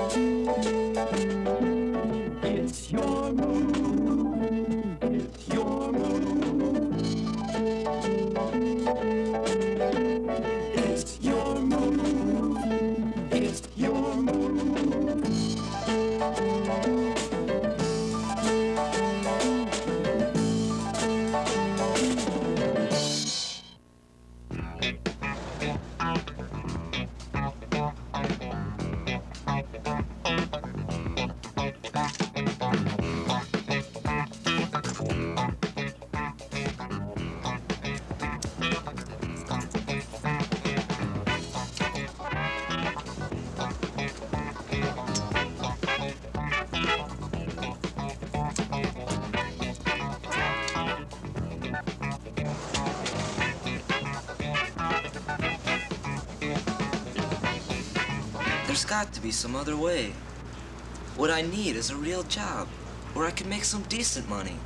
It's your move. It's your move. It's your move. It's your move. There's got to be some other way. What I need is a real job where I can make some decent money.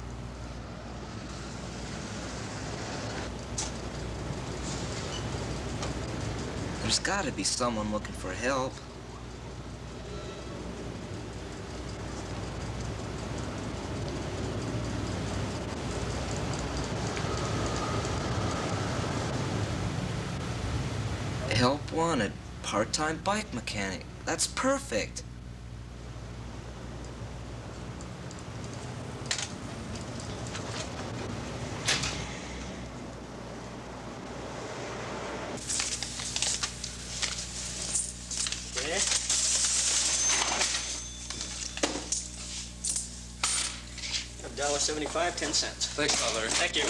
There's got to be someone looking for help. Help wanted. Part-time bike mechanic. That's perfect. Okay. $1.75, 10 cents. Thanks, Father. Thank you.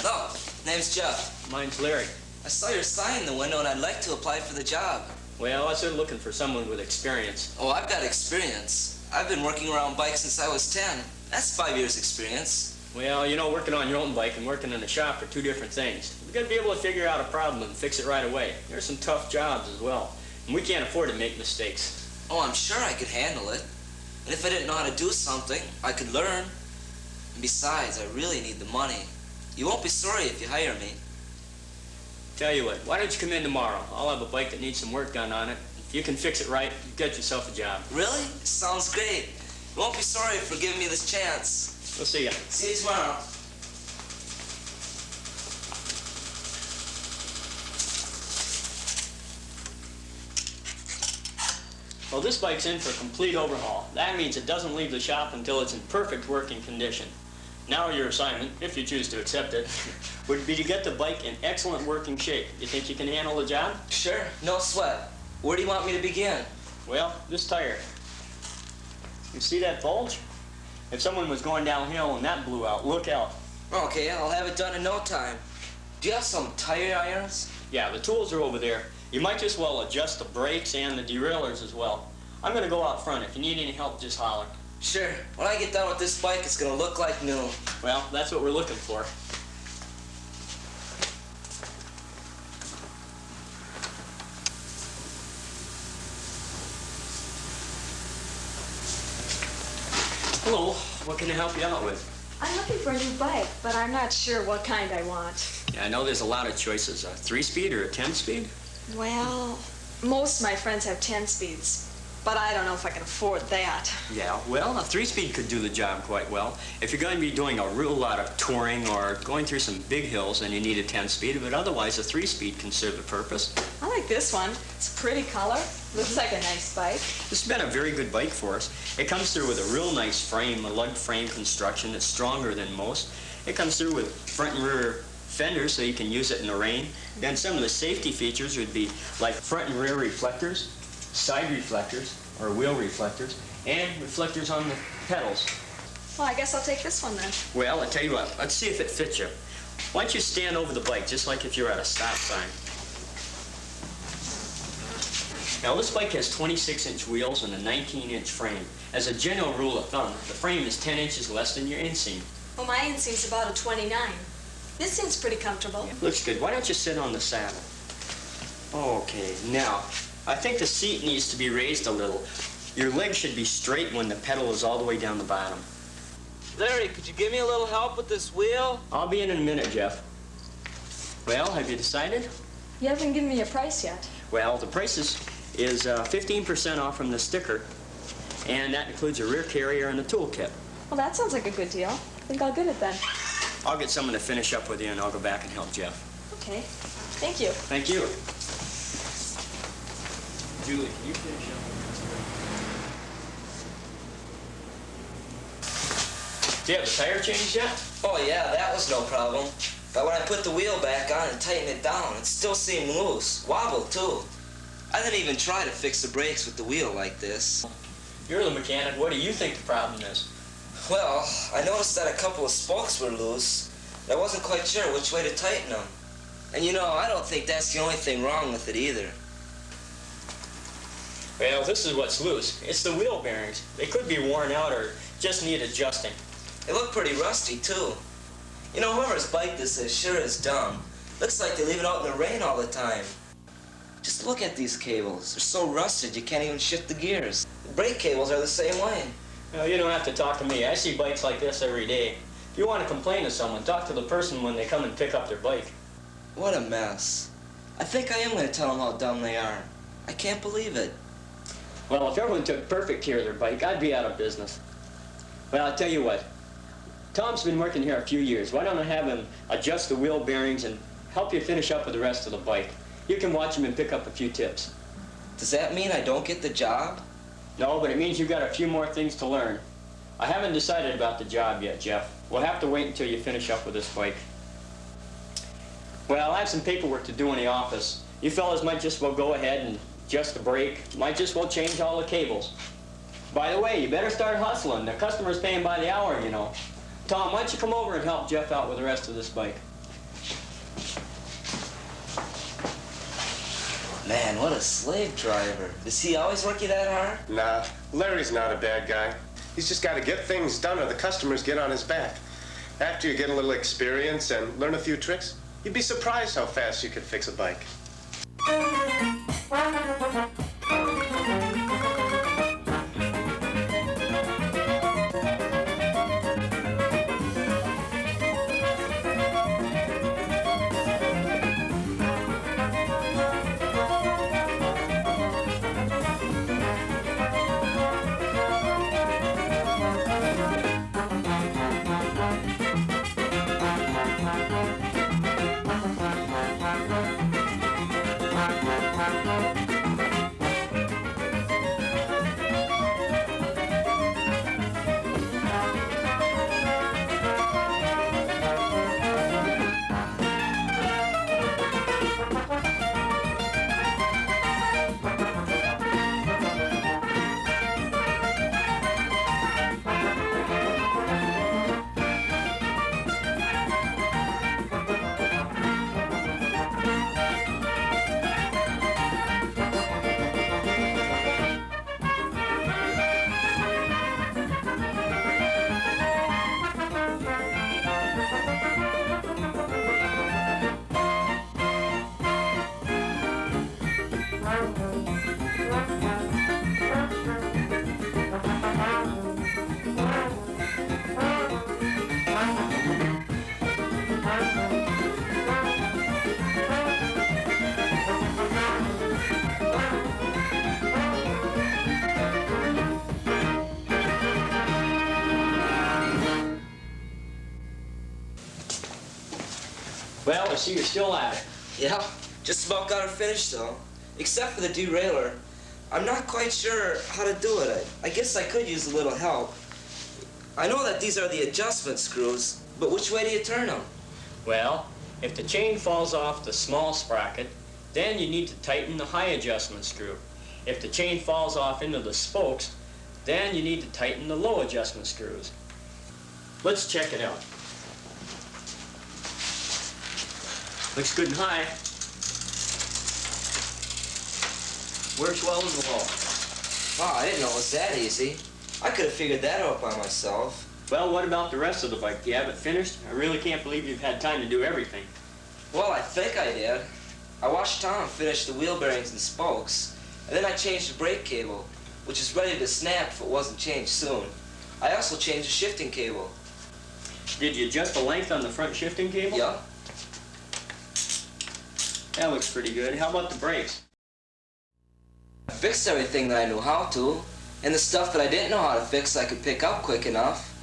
Hello, name's Jeff. Mine's Larry. I saw your sign in the window and I'd like to apply for the job. Well, I was looking for someone with experience. Oh, I've got experience. I've been working around bikes since I was 10. That's 5 years experience. Well, you know, working on your own bike and working in a shop are two different things. You've got to be able to figure out a problem and fix it right away. There's some tough jobs as well, and we can't afford to make mistakes. Oh, I'm sure I could handle it. And if I didn't know how to do something, I could learn. And besides, I really need the money. You won't be sorry if you hire me. Tell you what, why don't you come in tomorrow? I'll have a bike that needs some work done on it. If you can fix it right, you get yourself a job. Really? Sounds great. You won't be sorry for giving me this chance. We'll see ya. See you tomorrow. Well, this bike's in for a complete overhaul. That means it doesn't leave the shop until it's in perfect working condition. Now your assignment, if you choose to accept it, would be to get the bike in excellent working shape. You think you can handle the job? Sure, no sweat. Where do you want me to begin? Well, this tire. You see that bulge? If someone was going downhill and that blew out, look out. Okay, I'll have it done in no time. Do you have some tire irons? Yeah, the tools are over there. You might just well adjust the brakes and the derailleurs as well. I'm gonna go out front. If you need any help, just holler. Sure. When I get done with this bike, it's gonna look like new. Well, that's what we're looking for. Hello, what can I help you out with? I'm looking for a new bike, but I'm not sure what kind I want. Yeah, I know there's a lot of choices. A 3-speed or a 10-speed? Well, most of my friends have 10 speeds, but I don't know if I can afford that. Yeah, well, a 3-speed could do the job quite well. If you're going to be doing a real lot of touring or going through some big hills, then you need a 10-speed, but otherwise a 3-speed can serve the purpose. I like this one. It's a pretty color. Looks like a nice bike. This has been a very good bike for us. It comes through with a real nice frame, a lug frame construction that's stronger than most. It comes through with front and rear fenders so you can use it in the rain. Then some of the safety features would be like front and rear reflectors, side reflectors, or wheel reflectors, and reflectors on the pedals. Well, I guess I'll take this one then. Well, I tell you what, let's see if it fits you. Why don't you stand over the bike, just like if you're at a stop sign. Now, this bike has 26-inch wheels and a 19-inch frame. As a general rule of thumb, the frame is 10 inches less than your inseam. Well, my inseam's about a 29. This seems pretty comfortable. Looks good. Why don't you sit on the saddle? Okay, now, I think the seat needs to be raised a little. Your leg should be straight when the pedal is all the way down the bottom. Larry, could you give me a little help with this wheel? I'll be in a minute, Jeff. Well, have you decided? You haven't given me a price yet. Well, the price is is 15% off from the sticker, and that includes a rear carrier and a toolkit. Well, that sounds like a good deal. I think I'll get it then. I'll get someone to finish up with you, and I'll go back and help Jeff. Okay. Thank you. Thank you. Julie, can you finish up? Do you have the tire changed yet? Oh yeah, that was no problem. But when I put the wheel back on and tightened it down, it still seemed loose. Wobbled too. I didn't even try to fix the brakes with the wheel like this. You're the mechanic. What do you think the problem is? Well, I noticed that a couple of spokes were loose. I wasn't quite sure which way to tighten them. And you know, I don't think that's the only thing wrong with it either. Well, this is what's loose. It's the wheel bearings. They could be worn out or just need adjusting. They look pretty rusty too. You know, whoever's biked this is sure is dumb. Looks like they leave it out in the rain all the time. Just look at these cables. They're so rusted you can't even shift the gears. The brake cables are the same way. Well, you don't have to talk to me. I see bikes like this every day. If you want to complain to someone, talk to the person when they come and pick up their bike. What a mess. I think I am going to tell them how dumb they are. I can't believe it. Well, if everyone took perfect care of their bike, I'd be out of business. Well, I'll tell you what. Tom's been working here a few years. Why don't I have him adjust the wheel bearings and help you finish up with the rest of the bike? You can watch him and pick up a few tips. Does that mean I don't get the job? No, but it means you've got a few more things to learn. I haven't decided about the job yet, Jeff. We'll have to wait until you finish up with this bike. Well, I have some paperwork to do in the office. You fellas might just well go ahead and adjust the brake. Might just well change all the cables. By the way, you better start hustling. The customer's paying by the hour, you know. Tom, why don't you come over and help Jeff out with the rest of this bike? Man, what a slave driver. Does he always work you that hard? Nah, Larry's not a bad guy. He's just got to get things done or the customers get on his back. After you get a little experience and learn a few tricks, you'd be surprised how fast you could fix a bike. Well, I see you're still at it. Yeah, just about got her finished though. Except for the derailleur. I'm not quite sure how to do it. I guess I could use a little help. I know that these are the adjustment screws, but which way do you turn them? Well, if the chain falls off the small sprocket, then you need to tighten the high adjustment screw. If the chain falls off into the spokes, then you need to tighten the low adjustment screws. Let's check it out. Looks good and high. Works well in the low. Wow, I didn't know it was that easy. I could have figured that out by myself. Well, what about the rest of the bike? Do you have it finished? I really can't believe you've had time to do everything. Well, I think I did. I watched Tom finish the wheel bearings and spokes, and then I changed the brake cable, which is ready to snap if it wasn't changed soon. I also changed the shifting cable. Did you adjust the length on the front shifting cable? Yeah. That looks pretty good. How about the brakes? I fixed everything that I knew how to, and the stuff that I didn't know how to fix I could pick up quick enough.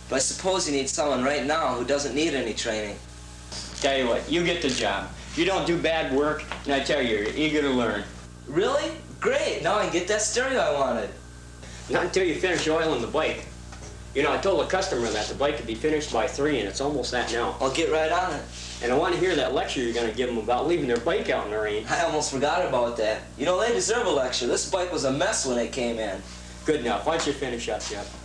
But I suppose you need someone right now who doesn't need any training. Tell you what, you get the job. You don't do bad work, and I tell you, you're eager to learn. Really? Great, now I can get that stereo I wanted. Not until you finish oiling the bike. You know, I told the customer that the bike could be finished by 3, and it's almost that now. I'll get right on it. And I want to hear that lecture you're going to give them about leaving their bike out in the rain. I almost forgot about that. You know, they deserve a lecture. This bike was a mess when it came in. Good enough. Why don't you finish up, Jeff?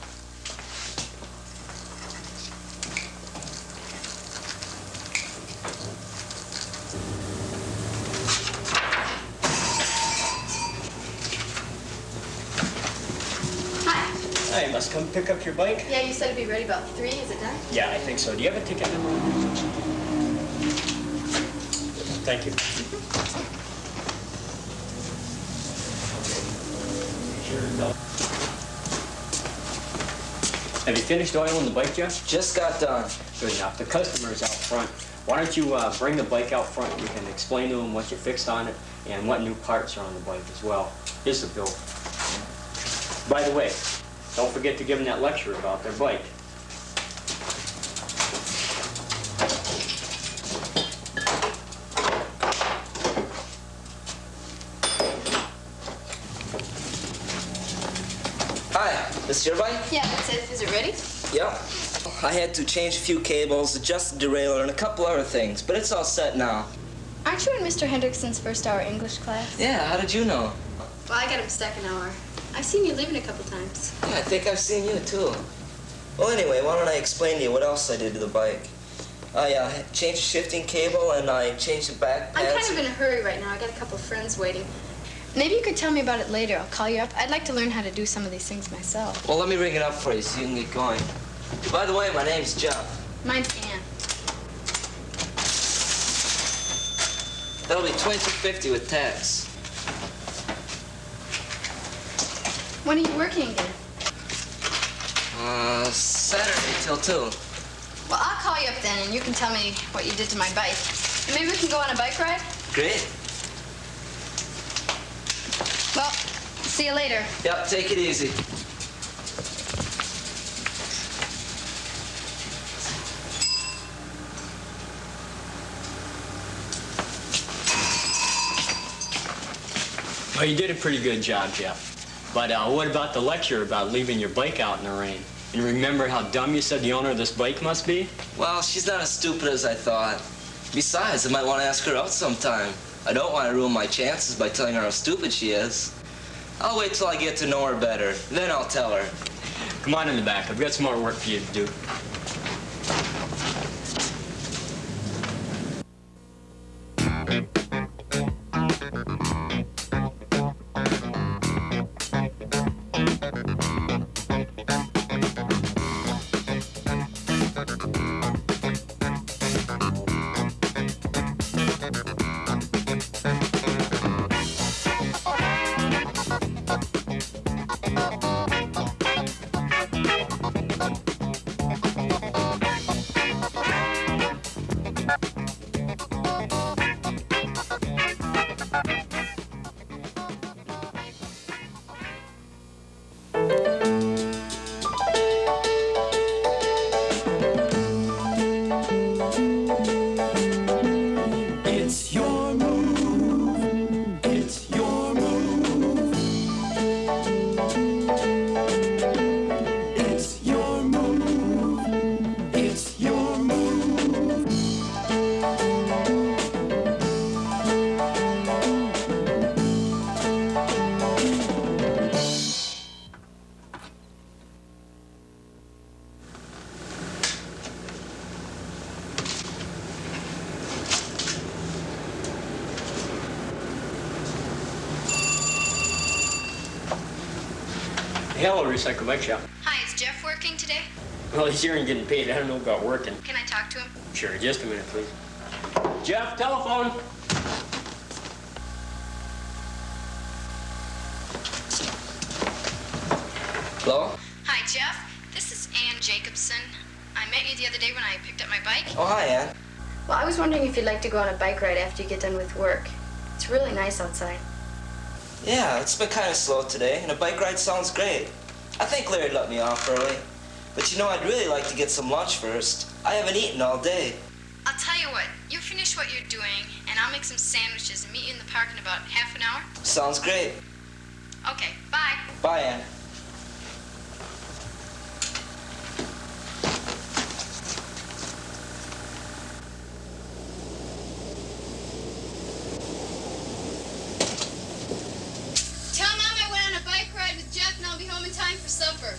Hi. Hey, must come pick up your bike? Yeah, you said it'd be ready about 3. Is it done? Yeah, I think so. Do you have a ticket number? Thank you. Have you finished oiling the bike, Jeff? Just got done. Good enough. The customer's out front. Why don't you bring the bike out front? You can explain to them what you fixed on it and what new parts are on the bike as well. Here's the bill. By the way, don't forget to give them that lecture about their bike. Hi, this your bike? Yeah, that's it. Is it ready? Yep. I had to change a few cables, adjust the derailleur, and a couple other things, but it's all set now. Aren't you in Mr. Hendrickson's first hour English class? Yeah, how did you know? Well, I got him stuck an hour. I've seen you leaving a couple times. Yeah, I think I've seen you too. Well, anyway, why don't I explain to you what else I did to the bike? I changed the shifting cable and I changed the back I'm pads. kind of in a hurry right now. I got a couple of friends waiting. Maybe you could tell me about it later. I'll call you up. I'd like to learn how to do some of these things myself. Well, let me ring it up for you so you can get going. By the way, my name's Jeff. Mine's Ann. That'll be $22.50 with tax. When are you working again? Saturday till 2. Well, I'll call you up then, and you can tell me what you did to my bike. And maybe we can go on a bike ride? Great. Well, see you later. Yep, take it easy. Well, you did a pretty good job, Jeff. But what about the lecture about leaving your bike out in the rain? And remember how dumb you said the owner of this bike must be? Well, she's not as stupid as I thought. Besides, I might want to ask her out sometime. I don't want to ruin my chances by telling her how stupid she is. I'll wait till I get to know her better. Then I'll tell her. Come on in the back. I've got some more work for you to do. It's your move. It's your move. It's your move. It's your move. Hello, Recycle Bike Shop. Hi, is Jeff working today? Well, he's here and getting paid. I don't know about working. Can I talk to him? Sure, just a minute, please. Jeff, telephone. Hello? Hi, Jeff. This is Ann Jacobson. I met you the other day when I picked up my bike. Oh, hi, Ann. Well, I was wondering if you'd like to go on a bike ride after you get done with work. It's really nice outside. Yeah, it's been kind of slow today, and a bike ride sounds great. I think Larry'd let me off early. But you know, I'd really like to get some lunch first. I haven't eaten all day. I'll tell you what, you finish what you're doing, and I'll make some sandwiches and meet you in the park in about half an hour. Sounds great. Okay, bye. Bye, Ann. Tell Mom I went on a bike ride with Jeff and I'll be home in time for supper.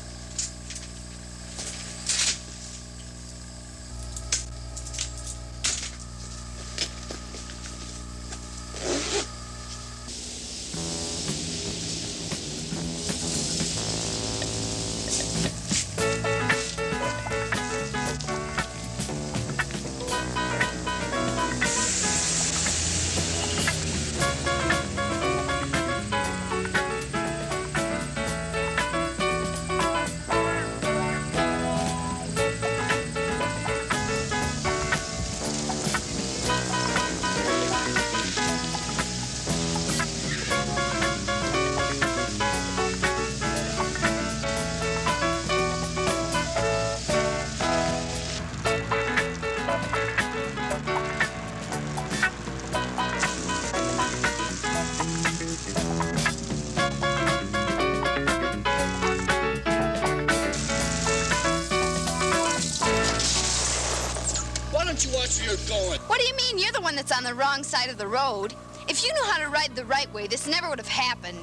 Why don't you watch where you're going? What do you mean? You're the one that's on the wrong side of the road. If you knew how to ride the right way, this never would have happened.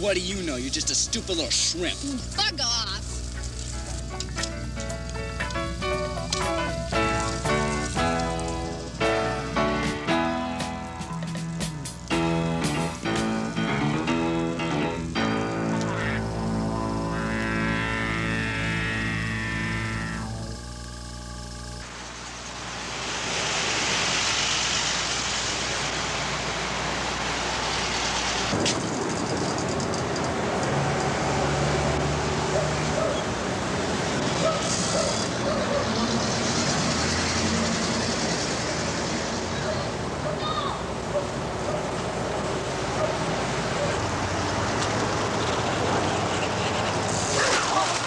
What do you know? You're just a stupid little shrimp. Bug off.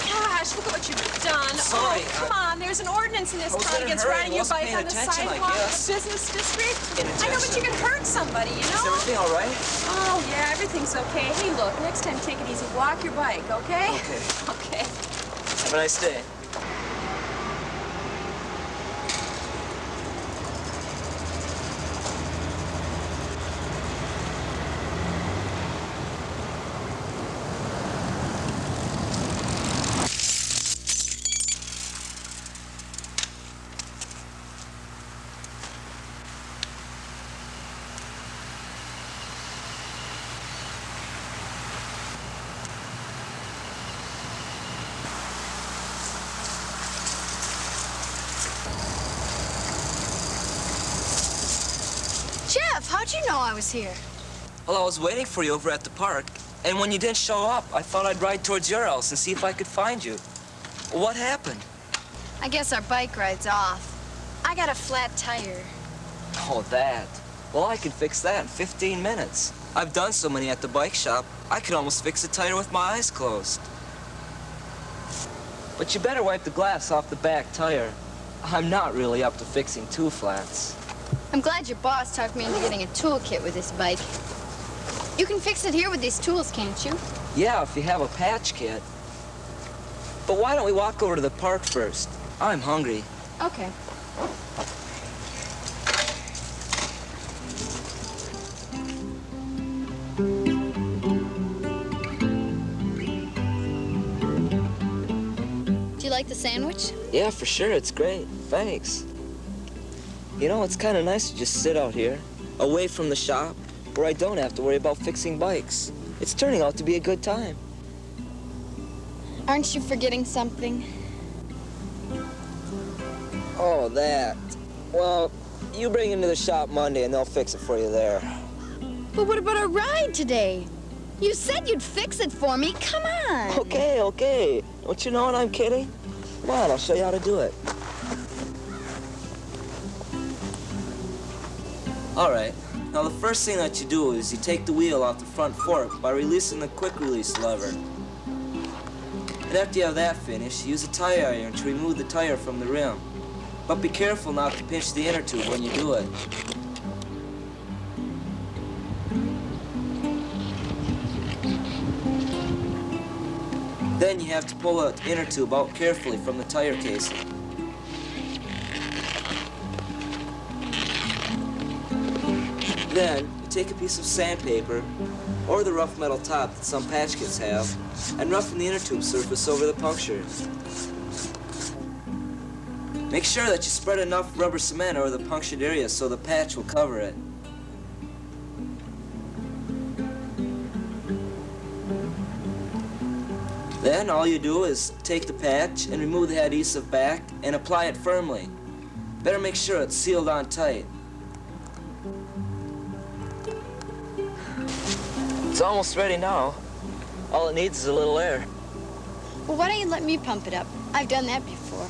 Gosh, look at what you've done. Sorry, Oh, come on. There's an ordinance in this I was town in a against hurry. riding your Wasn't bike paying on the attention, I sidewalk of guess. the business district. Paying I know, but you attention. can hurt somebody, you Is know? everything all right? Oh, yeah, everything's okay. Hey, look, next time take it easy. Walk your bike, okay? Okay. Okay. Have a nice day. Jeff, how'd you know I was here? Well, I was waiting for you over at the park, and when you didn't show up, I thought I'd ride towards your house and see if I could find you. What happened? I guess our bike ride's off. I got a flat tire. Oh, that. Well, I can fix that in 15 minutes. I've done so many at the bike shop, I could almost fix a tire with my eyes closed. But you better wipe the glass off the back tire. I'm not really up to fixing two flats. I'm glad your boss talked me into getting a toolkit with this bike. You can fix it here with these tools, can't you? Yeah, if you have a patch kit. But why don't we walk over to the park first? I'm hungry. Okay. Do you like the sandwich? Yeah, for sure, it's great. Thanks. You know, it's kind of nice to just sit out here, away from the shop, where I don't have to worry about fixing bikes. It's turning out to be a good time. Aren't you forgetting something? Oh, that. Well, you bring him to the shop Monday and they'll fix it for you there. But what about our ride today? You said you'd fix it for me. Come on. Okay, okay. Don't you know what I'm kidding? Come on, I'll show you how to do it. All right, Now the first thing that you do is you take the wheel off the front fork by releasing the quick release lever. And after you have that finished, use a tire iron to remove the tire from the rim. But be careful not to pinch the inner tube when you do it. Then you have to pull the inner tube out carefully from the tire casing. Then, you take a piece of sandpaper, or the rough metal top that some patch kits have, and roughen the inner tube surface over the puncture. Make sure that you spread enough rubber cement over the punctured area so the patch will cover it. Then all you do is take the patch and remove the adhesive back and apply it firmly. Better make sure it's sealed on tight. It's almost ready now. All it needs is a little air. Well, why don't you let me pump it up? I've done that before.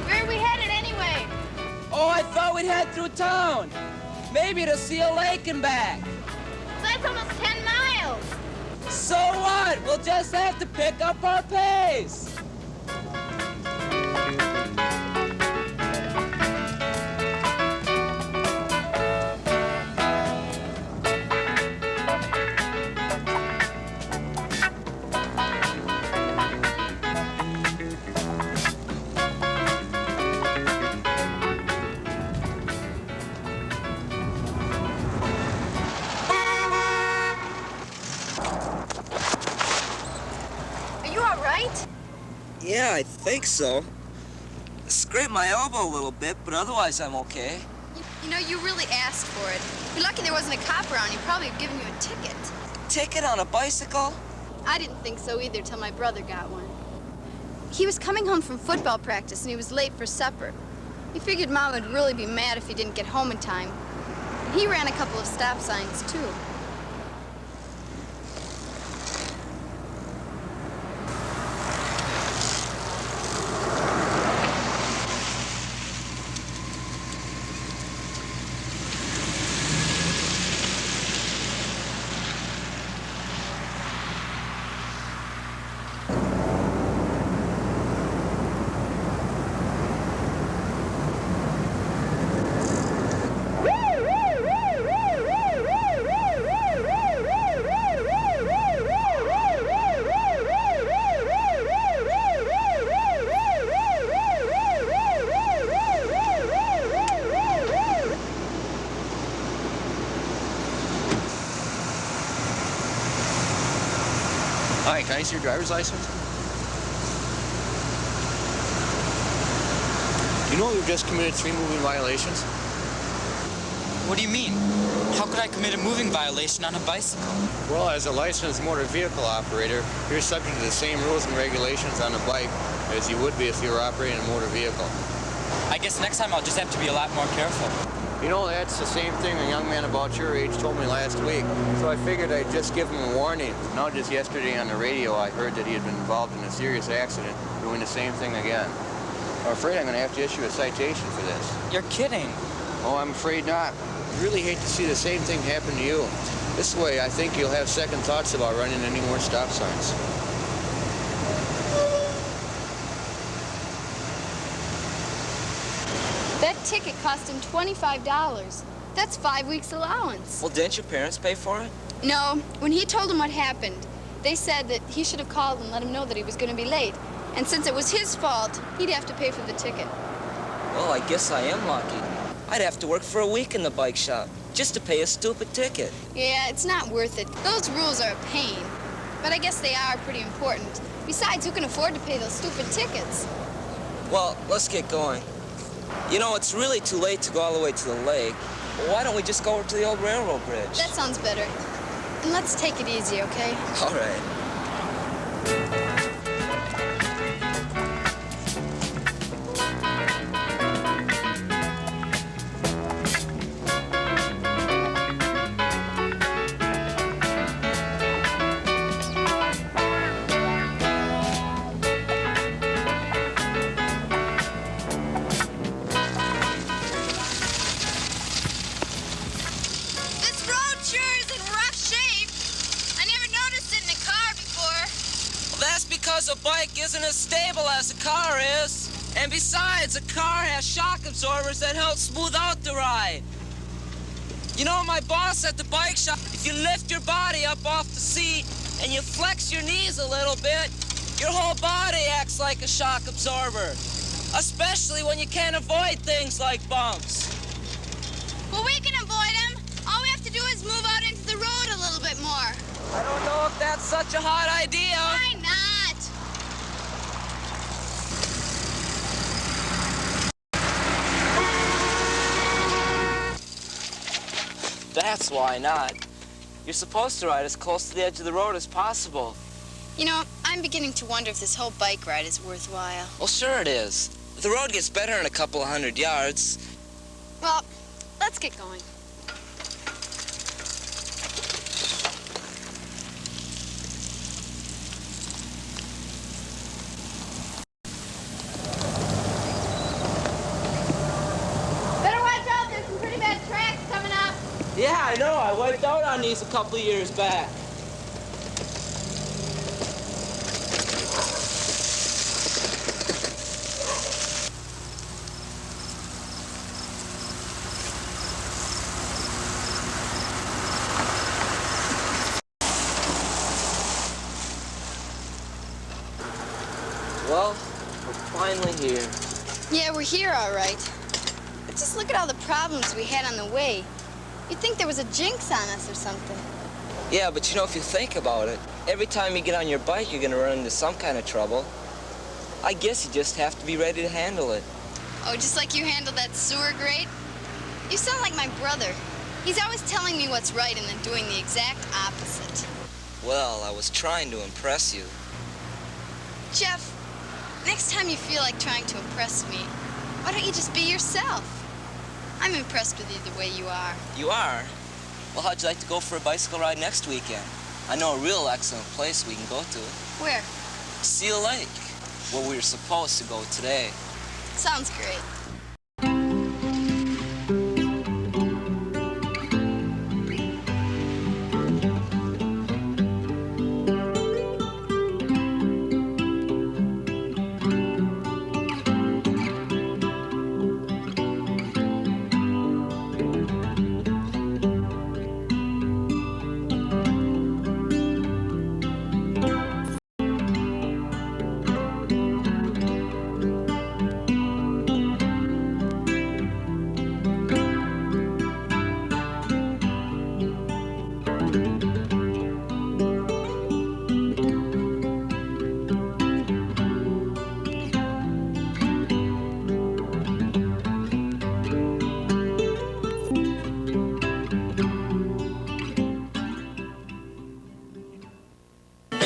Where are we headed anyway? Oh, I thought we'd head through town. Maybe to Seal Lake and back. That's almost 10 miles. So what? We'll just have to pick up our pace. Are you all right? Yeah, I think so. I scraped my elbow a little bit, but otherwise I'm okay. You know, you really asked for it. You're lucky there wasn't a cop around. He probably would have given you a ticket. Ticket on a bicycle? I didn't think so either till my brother got one. He was coming home from football practice and he was late for supper. He figured Mom would really be mad if he didn't get home in time. He ran a couple of stop signs, too. Hi, can I see your driver's license? You know you've just committed 3 moving violations? What do you mean? How could I commit a moving violation on a bicycle? Well, as a licensed motor vehicle operator, you're subject to the same rules and regulations on a bike as you would be if you were operating a motor vehicle. I guess next time I'll just have to be a lot more careful. You know, that's the same thing a young man about your age told me last week, so I figured I'd just give him a warning. Now, just yesterday on the radio, I heard that he had been involved in a serious accident, doing the same thing again. I'm afraid I'm going to have to issue a citation for this. You're kidding. Oh, I'm afraid not. I really hate to see the same thing happen to you. This way, I think you'll have second thoughts about running any more stop signs. That ticket cost him $25. That's 5 weeks' allowance. Well, didn't your parents pay for it? No, when he told them what happened, they said that he should have called and let him know that he was going to be late. And since it was his fault, he'd have to pay for the ticket. Well, I guess I am lucky. I'd have to work for a week in the bike shop just to pay a stupid ticket. Yeah, it's not worth it. Those rules are a pain. But I guess they are pretty important. Besides, who can afford to pay those stupid tickets? Well, let's get going. You know, it's really too late to go all the way to the lake. Why don't we just go over to the old railroad bridge? That sounds better. And let's take it easy, okay? All right. This road sure is in rough shape. I never noticed it in a car before. Well, that's because a bike isn't as stable as a car is. And besides, a car has shock absorbers that help smooth out the ride. You know, my boss at the bike shop, if you lift your body up off the seat and you flex your knees a little bit, your whole body acts like a shock absorber. Especially when you can't avoid things like bumps. Well, we can avoid them. All we have to do is move out into the road a little bit more. I don't know if that's such a hot idea. Why not? That's why not. You're supposed to ride as close to the edge of the road as possible. You know, I'm beginning to wonder if this whole bike ride is worthwhile. Well, sure it is. The road gets better in a couple of 100 yards. Well, let's get going. Better watch out, there's some pretty bad tracks coming up. Yeah, I know. I wiped out on these a couple of years back. Well, we're finally here. Yeah, we're here, all right. But just look at all the problems we had on the way. You'd think there was a jinx on us or something. Yeah, but you know, if you think about it, every time you get on your bike, you're gonna run into some kind of trouble. I guess you just have to be ready to handle it. Oh, just like you handled that sewer grate? You sound like my brother. He's always telling me what's right and then doing the exact opposite. Well, I was trying to impress you. Jeff, next time you feel like trying to impress me, why don't you just be yourself? I'm impressed with you the way you are. You are? Well, how'd you like to go for a bicycle ride next weekend? I know a real excellent place we can go to. Where? Seal Lake, where we were supposed to go today. Sounds great.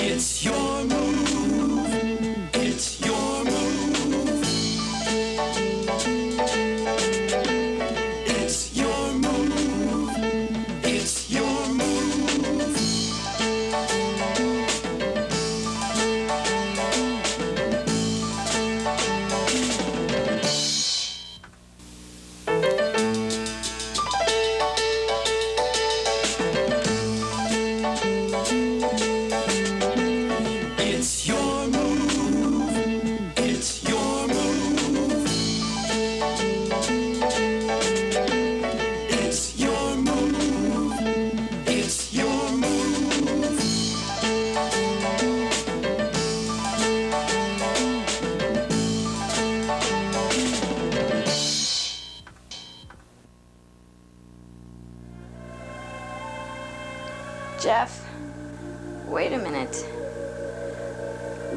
It's your move. It's your move. It's your move. It's your move. It's your move. It's your move. It's your move. It's your move. Jeff, wait a minute.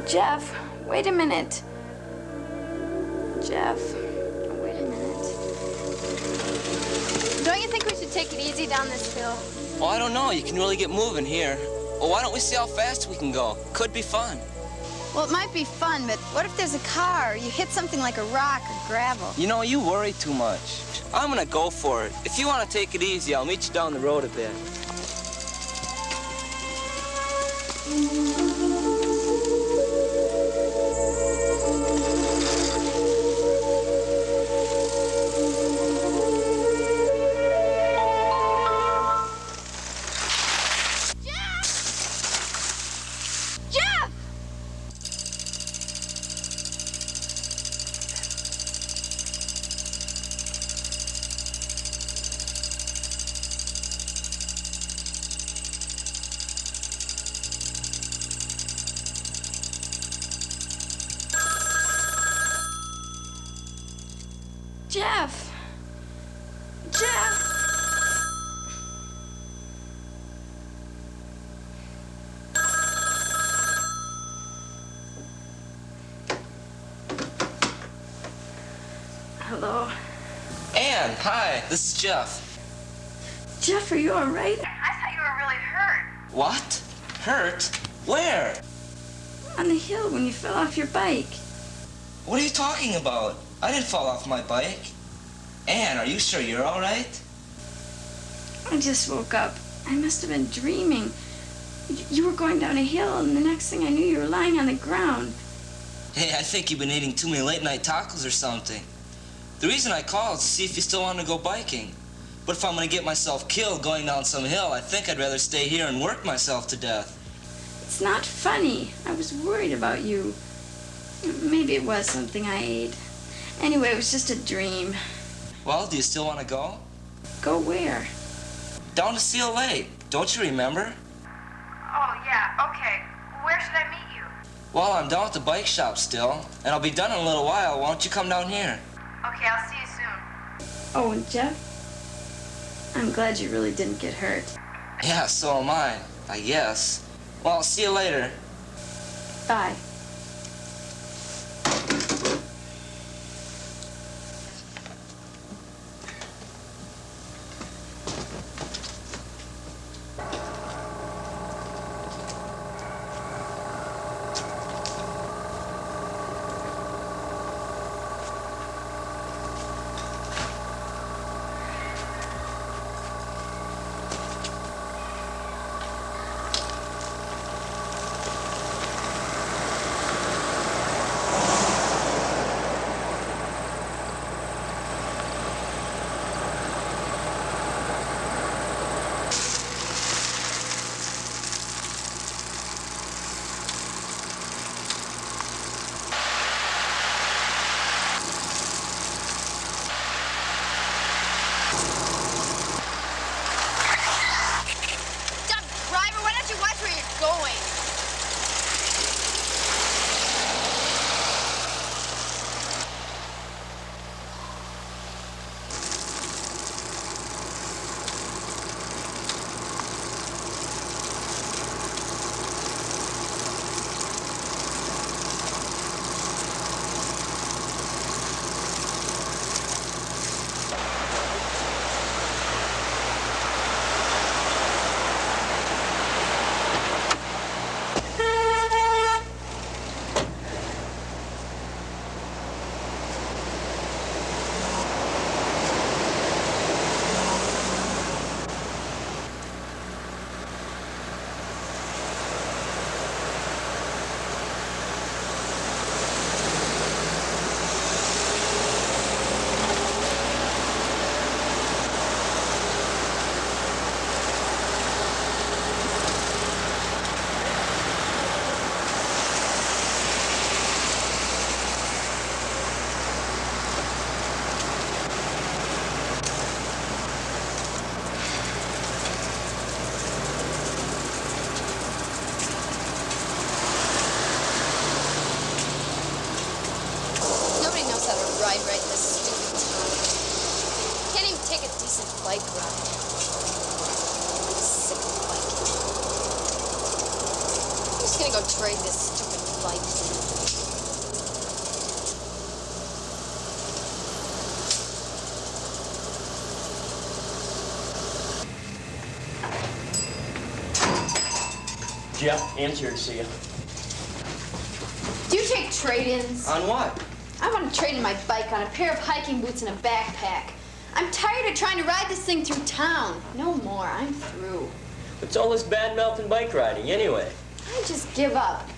Jeff, wait a minute. Jeff, wait a minute. Don't you think we should take it easy down this hill? Well, I don't know. You can really get moving here. Well, why don't we see how fast we can go? Could be fun. Well, it might be fun, but what if there's a car or you hit something like a rock or gravel? You know, you worry too much. I'm gonna go for it. If you want to take it easy, I'll meet you down the road a bit. Jeff! Jeff! Jeff! Hello? Ann, hi. This is Jeff. Jeff, are you all right? I thought you were really hurt. What? Hurt? Where? On the hill when you fell off your bike. What are you talking about? I didn't fall off my bike. Ann, are you sure you're all right? I just woke up. I must have been dreaming. You were going down a hill, and the next thing I knew, you were lying on the ground. Hey, I think you've been eating too many late-night tacos or something. The reason I called is to see if you still want to go biking. But if I'm going to get myself killed going down some hill, I think I'd rather stay here and work myself to death. It's not funny. I was worried about you. Maybe it was something I ate. Anyway, it was just a dream. Well, do you still want to go? Go where? Down to Seal Lake. Don't you remember? Oh, yeah, okay. Where should I meet you? Well, I'm down at the bike shop still, and I'll be done in a little while. Why don't you come down here? Okay, I'll see you soon. Oh, and Jeff? I'm glad you really didn't get hurt. Yeah, so am I guess. Well, I'll see you later. Bye. Driver, why don't you watch where you're going? Nobody knows how to ride right this stupid town. Can't even take a decent bike ride. Sick of biking. I'm just gonna go trade this stupid bike in. Jeff, Ann's here to see you. Do you take trade-ins? On what? I want to trade in my bike on a pair of hiking boots and a backpack. I'm tired of trying to ride this thing through town. No more. I'm through. What's all this bad-mouthing bike riding, anyway? I just give up.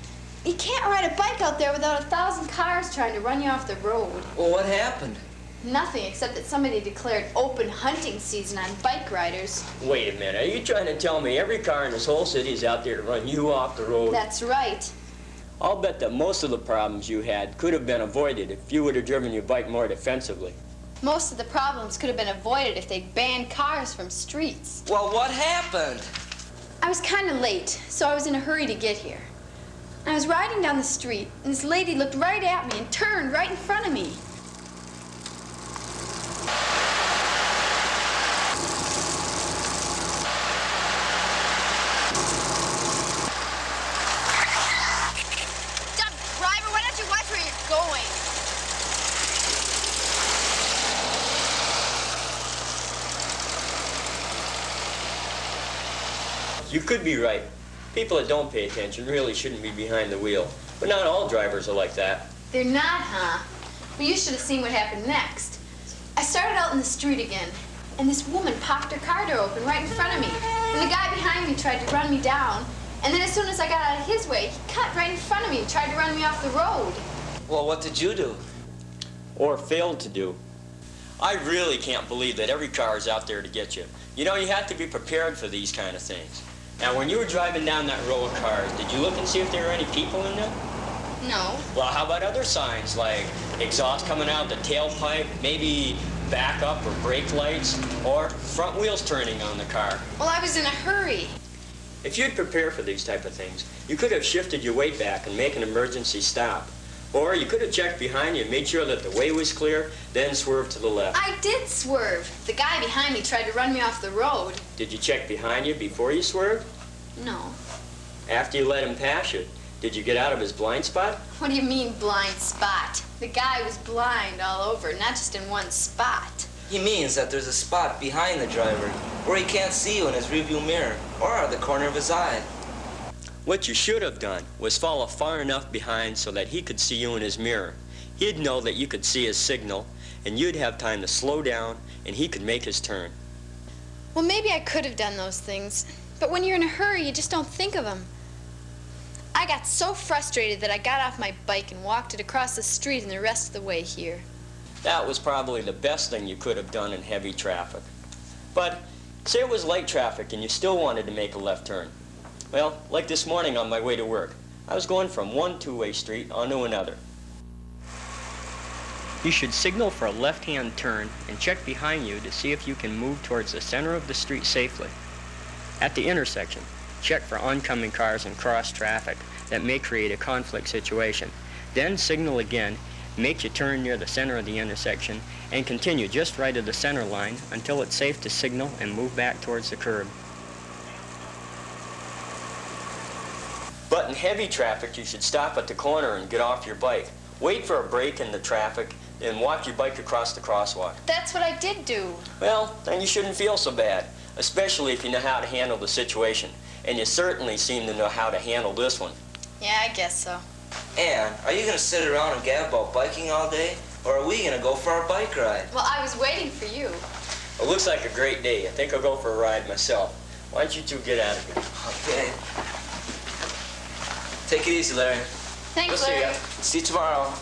You can't ride a bike out there without 1,000 cars trying to run you off the road. Well, what happened? Nothing except that somebody declared open hunting season on bike riders. Wait a minute, are you trying to tell me every car in this whole city is out there to run you off the road? That's right. I'll bet that most of the problems you had could have been avoided if you would have driven your bike more defensively. Most of the problems could have been avoided if they'd banned cars from streets. Well, what happened? I was kind of late, so I was in a hurry to get here. I was riding down the street, and this lady looked right at me and turned right in front of me. Dumb driver, why don't you watch where you're going? You could be right. People that don't pay attention really shouldn't be behind the wheel. But not all drivers are like that. They're not, huh? Well, you should have seen what happened next. I started out in the street again, and this woman popped her car door open right in front of me. And the guy behind me tried to run me down. And then as soon as I got out of his way, he cut right in front of me, tried to run me off the road. Well, what did you do? Or failed to do. I really can't believe that every car is out there to get you. You know, you have to be prepared for these kind of things. Now, when you were driving down that row of cars, did you look and see if there were any people in them? No. Well, how about other signs, like exhaust coming out the tailpipe, maybe backup or brake lights, or front wheels turning on the car? Well, I was in a hurry. If you'd prepare for these type of things, you could have shifted your weight back and make an emergency stop. Or you could have checked behind you and made sure that the way was clear, then swerved to the left. I did swerve. The guy behind me tried to run me off the road. Did you check behind you before you swerved? No. After you let him pass you, did you get out of his blind spot? What do you mean, blind spot? The guy was blind all over, not just in one spot. He means that there's a spot behind the driver where he can't see you in his rearview mirror or at the corner of his eye. What you should have done was follow far enough behind so that he could see you in his mirror. He'd know that you could see his signal, and you'd have time to slow down, and he could make his turn. Well, maybe I could have done those things, but when you're in a hurry, you just don't think of them. I got so frustrated that I got off my bike and walked it across the street and the rest of the way here. That was probably the best thing you could have done in heavy traffic. But say it was light traffic and you still wanted to make a left turn. Well, like this morning on my way to work, I was going from one two-way street onto another. You should signal for a left-hand turn and check behind you to see if you can move towards the center of the street safely. At the intersection, check for oncoming cars and cross traffic that may create a conflict situation. Then signal again, make your turn near the center of the intersection, and continue just right of the center line until it's safe to signal and move back towards the curb. But in heavy traffic, you should stop at the corner and get off your bike. Wait for a break in the traffic, then walk your bike across the crosswalk. That's what I did do. Well, then you shouldn't feel so bad, especially if you know how to handle the situation. And you certainly seem to know how to handle this one. Yeah, I guess so. Ann, are you gonna sit around and gab about biking all day? Or are we gonna go for our bike ride? Well, I was waiting for you. It looks like a great day. I think I'll go for a ride myself. Why don't you two get out of here? Okay. Take it easy, Larry. Thanks, We'll see Larry. ya. See you tomorrow.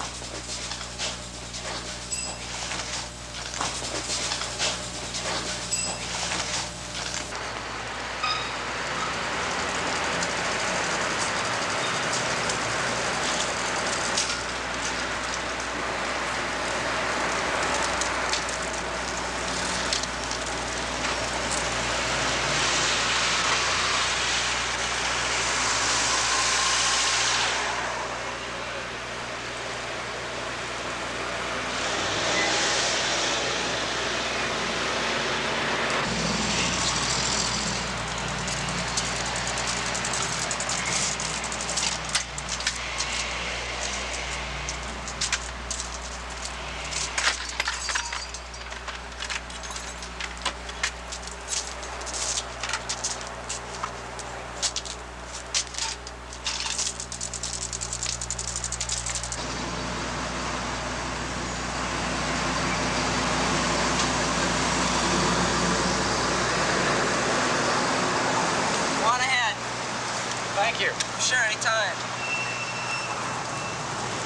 Sure, anytime.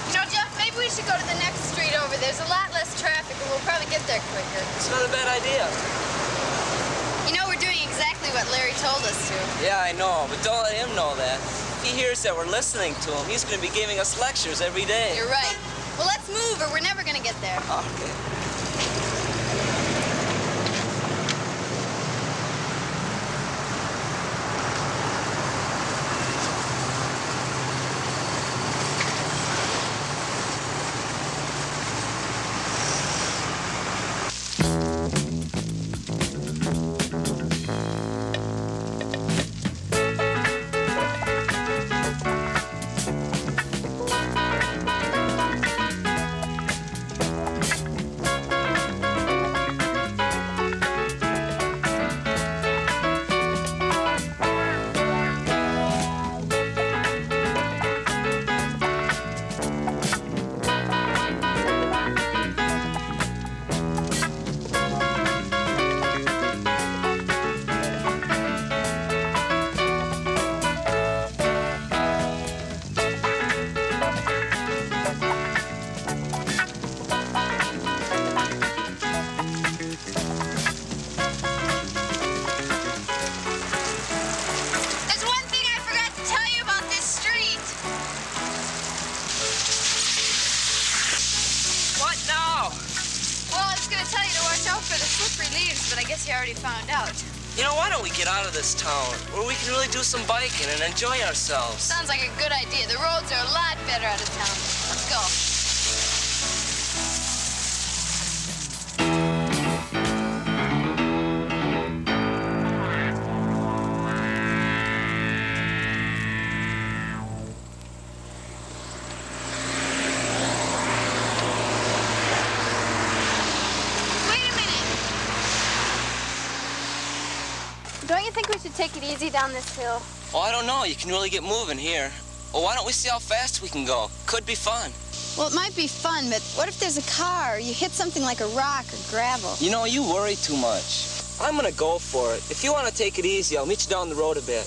You know, Jeff, maybe we should go to the next street over. There's a lot less traffic, and we'll probably get there quicker. It's not a bad idea. You know, we're doing exactly what Larry told us to. Yeah, I know, but don't let him know that. If he hears that we're listening to him, he's going to be giving us lectures every day. You're right. Well, let's move, or we're never going to get there. Okay. There's one thing I forgot to tell you about this street. What now? Well, I was going to tell you to watch out for the slippery leaves, but I guess you already found out. You know, why don't we get out of this town where we can really do some biking and enjoy ourselves? Sounds like a good idea. The roads are a lot better out of town. Let's go. Wait a minute. Don't you think we should take it easy down this hill? Well, I don't know. You can really get moving here. Well, why don't we see how fast we can go? Could be fun. Well, it might be fun, but what if there's a car or you hit something like a rock or gravel? You know, you worry too much. I'm gonna go for it. If you want to take it easy, I'll meet you down the road a bit.